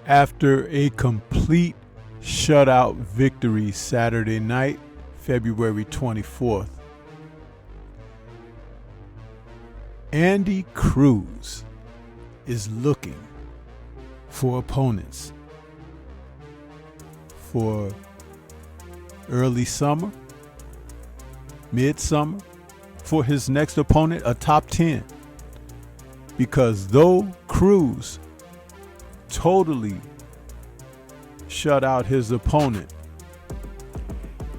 After a complete shutout victory Saturday night, February 24th, Andy Cruz is looking for opponents for early summer, midsummer, for his next opponent, a top 10. Because though Cruz totally shut out his opponent,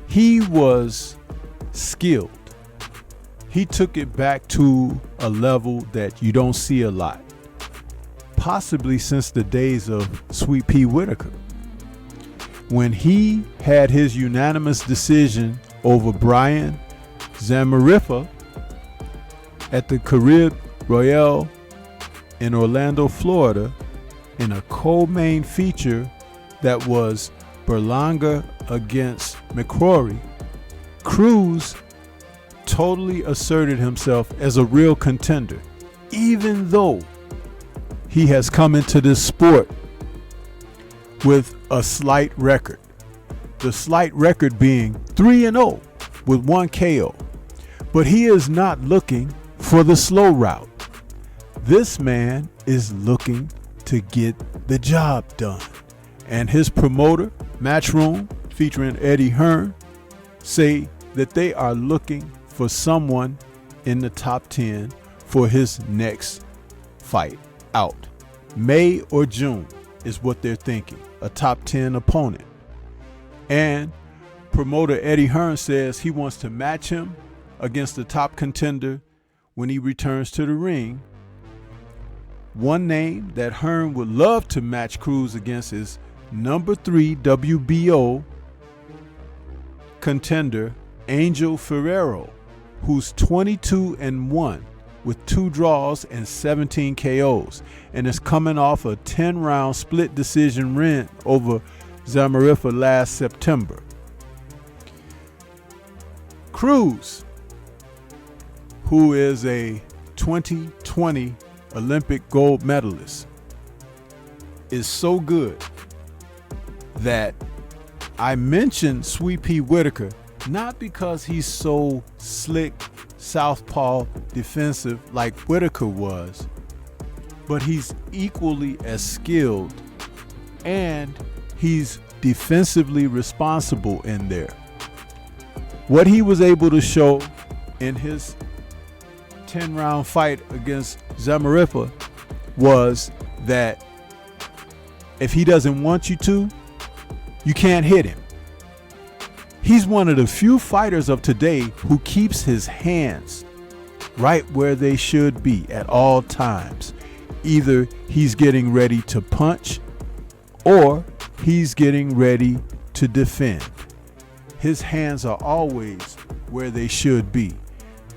he was skilled. He took it back to a level that you don't see a lot, possibly since the days of Sweet Pea Whitaker, when he had his unanimous decision over Brian Zamarifa at the Carib Royale in Orlando, Florida, in a co-main feature that was Berlanga against McCrory. Cruz totally asserted himself as a real contender, even though he has come into this sport with a slight record. The slight record being 3-0 with 1 KO. But he is not looking for the slow route. This man is looking to get the job done. And his promoter, Matchroom, featuring Eddie Hearn, say that they are looking for someone in the top 10 for his next fight out. May or June is what they're thinking, a top 10 opponent. And promoter Eddie Hearn says he wants to match him against the top contender when he returns to the ring. One name that Hearn would love to match Cruz against is number 3 WBO contender Angel Ferrero, who's 22-1 with 2 draws and 17 KOs, and is coming off a 10-round split decision win over Zamarifa last September. Cruz, who is a 2020 Olympic gold medalist, is so good that I mentioned Sweet Pea Whitaker not because he's so slick, southpaw defensive like Whitaker was, but he's equally as skilled and he's defensively responsible in there. What he was able to show in his 10-round fight against Zamarifa was that if he doesn't want you to, you can't hit him. He's one of the few fighters of today who keeps his hands right where they should be at all times. Either he's getting ready to punch or he's getting ready to defend. His hands are always where they should be.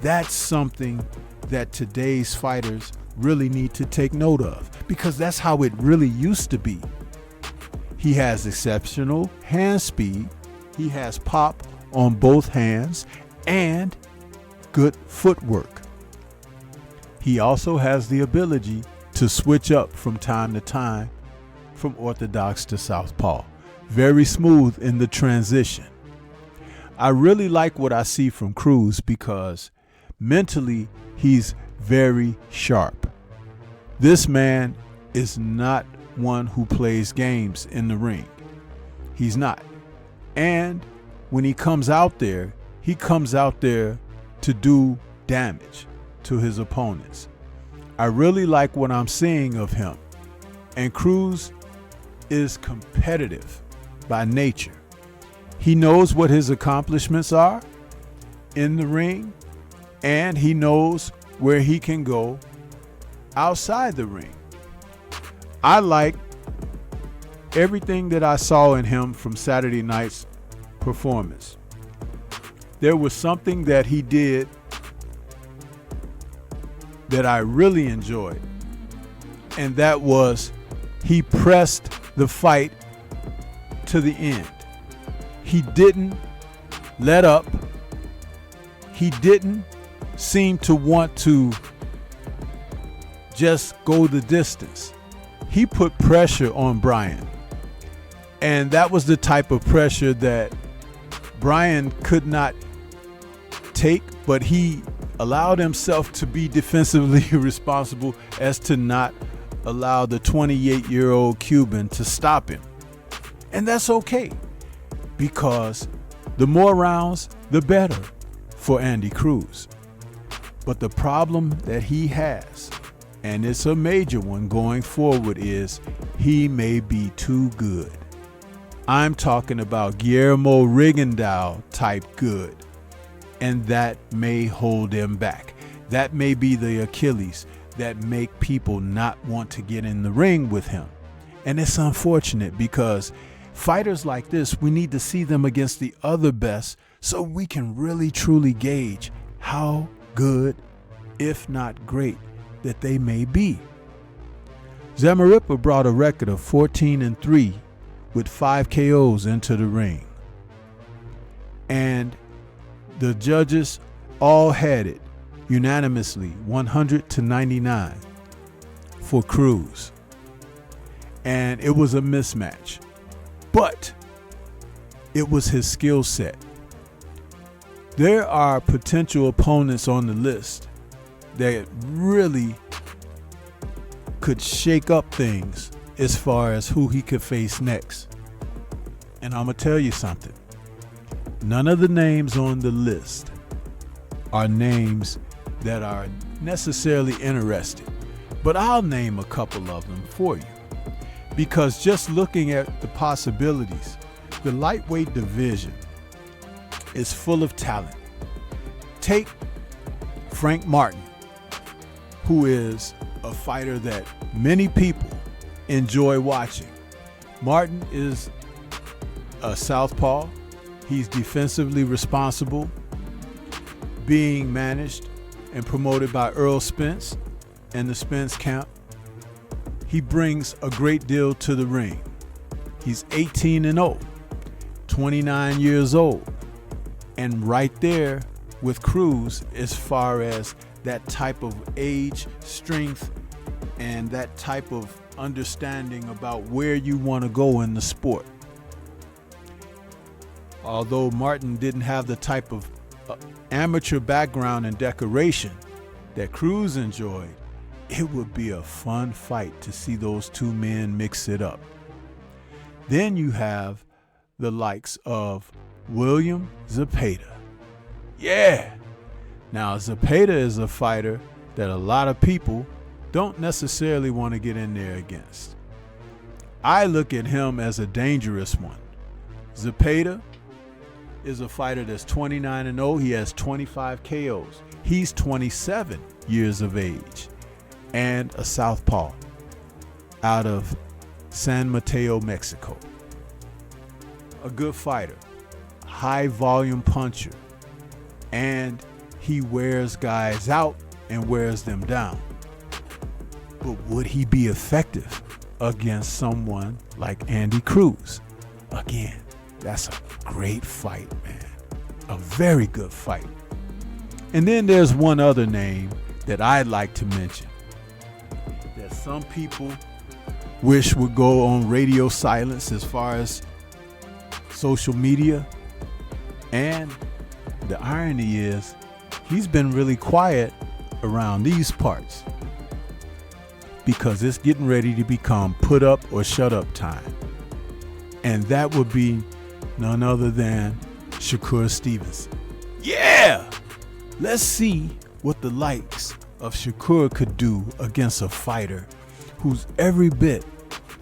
That's something that today's fighters really need to take note of, because that's how it really used to be. He has exceptional hand speed, he has pop on both hands, and good footwork. He also has the ability to switch up from time to time from orthodox to southpaw. Very smooth in the transition. I really like what I see from Cruz because mentally he's very sharp. This man is not one who plays games in the ring. He's not. And when he comes out there to do damage to his opponents. I really like what I'm seeing of him. And Cruz is competitive by nature. He knows what his accomplishments are in the ring, and he knows where he can go outside the ring. I like everything that I saw in him from Saturday night's performance. There was something that he did that I really enjoyed, and that was he pressed the fight to the end. He didn't let up. He didn't seem to want to just go the distance. he put pressure on Bryan. And that was the type of pressure that Bryan could not take, but he allowed himself to be defensively responsible as to not allow the 28-year-old Cuban to stop him. And that's okay, because the more rounds, the better for Andy Cruz. But the problem that he has, and it's a major one going forward, is he may be too good. I'm talking about Guillermo Rigondeaux type good, and that may hold him back. That may be the Achilles that make people not want to get in the ring with him. And it's unfortunate, because fighters like this, we need to see them against the other best so we can really truly gauge how good, if not great, that they may be. Zamarripa brought a record of 14-3 with 5 KOs into the ring. And the judges all had it unanimously 100-99 for Cruz. And it was a mismatch. But it was his skill set. There are potential opponents on the list that really could shake up things as far as who he could face next. And I'm going to tell you something. None of the names on the list are names that are necessarily interested, but I'll name a couple of them for you. Because just looking at the possibilities, the lightweight division is full of talent. Take Frank Martin, who is a fighter that many people enjoy watching. Martin is a southpaw. He's defensively responsible, being managed and promoted by Earl Spence and the Spence camp. He brings a great deal to the ring. He's 18-0, 29 years old, and right there with Cruz as far as that type of age, strength, and that type of understanding about where you want to go in the sport. Although Martin didn't have the type of amateur background and decoration that Cruz enjoyed, it would be a fun fight to see those two men mix it up. Then you have the likes of William Zepeda. Yeah! Now, Zepeda is a fighter that a lot of people don't necessarily want to get in there against. I look at him as a dangerous one. Zepeda is a fighter that's 29-0. He has 25 KOs. He's 27 years of age and a southpaw out of San Mateo, Mexico. A good fighter, high volume puncher, and he wears guys out and wears them down. But would he be effective against someone like Andy Cruz? Again, that's a great fight, man. A very good fight. And then there's one other name that I'd like to mention that some people wish would go on radio silence as far as social media. And the irony is, he's been really quiet around these parts because it's getting ready to become put up or shut up time. And that would be none other than Shakur Stevenson. Yeah! Let's see what the likes of Shakur could do against a fighter who's every bit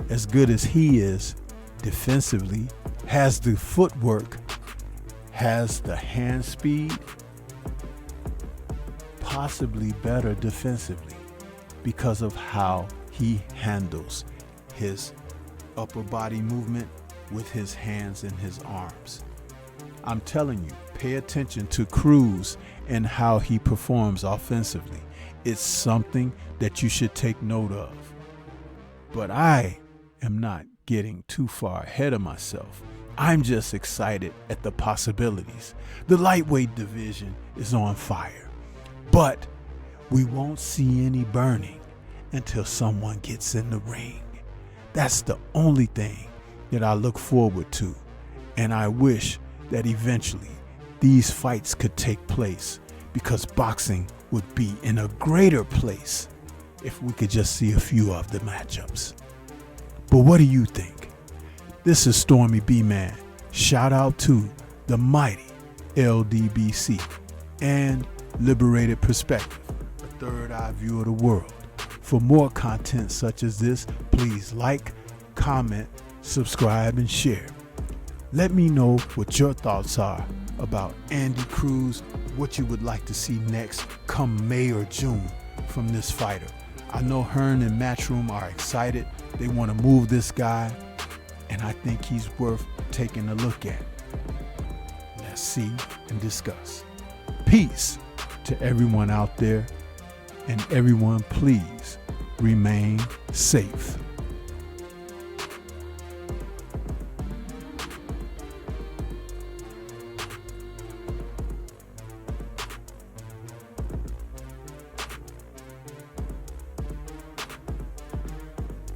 as good as he is defensively, has the footwork, has the hand speed, possibly better defensively because of how he handles his upper body movement with his hands and his arms. I'm telling you, pay attention to Cruz and how he performs offensively. It's something that you should take note of. But I am not getting too far ahead of myself. I'm just excited at the possibilities. The lightweight division is on fire, but we won't see any burning until someone gets in the ring That's the only thing that I look forward to. And I wish that eventually these fights could take place, because boxing would be in a greater place if we could just see a few of the matchups. But what do you think? This is Stormy B-Man. Shout out to the mighty LDBC and Liberated Perspective, a third eye view of the world. For more content such as this, please like, comment, subscribe, and share. Let me know what your thoughts are about Andy Cruz, what you would like to see next come May or June from this fighter. I know Hearn and Matchroom are excited. They want to move this guy, and I think he's worth taking a look at. Let's see and discuss. Peace to everyone out there, and everyone please remain safe.